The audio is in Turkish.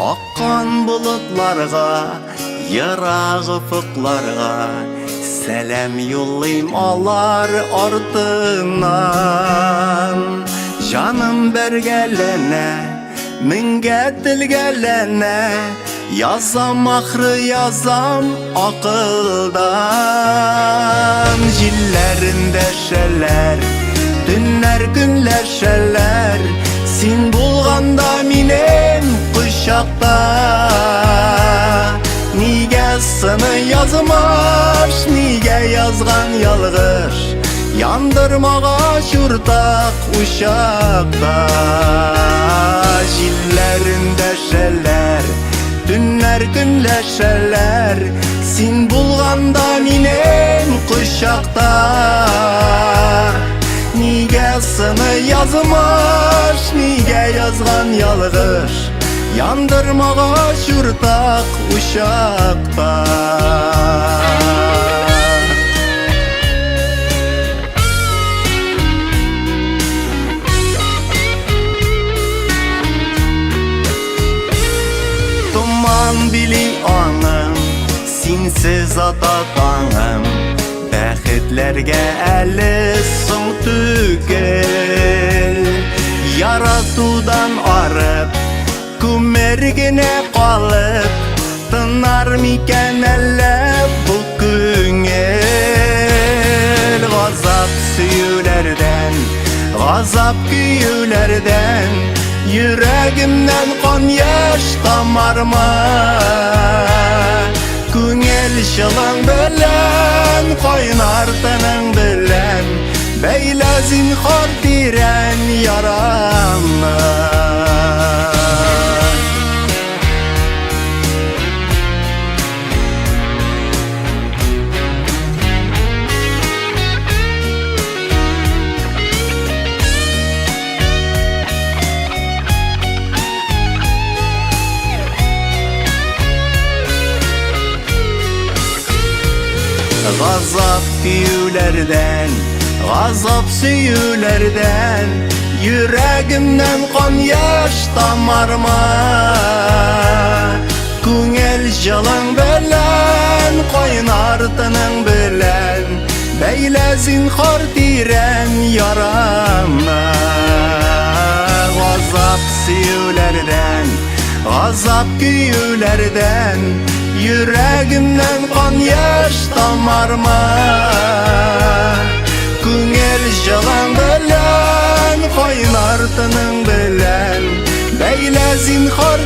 Akkan bulutlarga, yırak ufuklarga selam yollayım alar ardından. Canım bergelene, minge dilgelene, yazam ahri yazam akıldan. Jillerinde şeller, dünler günler şeller, sin bulganda minem kuşakta. Nige sını yazmış, nige yazgan yalgır, yandırmağa şurtak uşakta. Jillerinde şeller, dünler günler şeller, sin bulganda minem kuşakta. Nige sını yazmış, nige yazgan yalgır, yandırmağa şurtak uşakta. Duman bili anım, sinsiz atatanım, bäxetlerge äli soň tügel. Yaratudan arıp, kümergine kalıp, tınar miken elle bu küngel. Gazap süyülerden, gazap küyülerden, yüreğimden kan yaş damarma. Küngel şılın bilen, kaynar tının bilen, beyle zinhar diren yaramı. Gazap küyülerden, gazap süyülerden, yüreğimden kan yaş damarma. Küngel jalın bilen, kaynar tının bilen, beyle zinhar diren yaramna. Gazap süyülerden, gazap küyülerden, yüreğimden kan yaş damarma. Küngel jalın bilen, kaynar tının bilen, beyle zinhar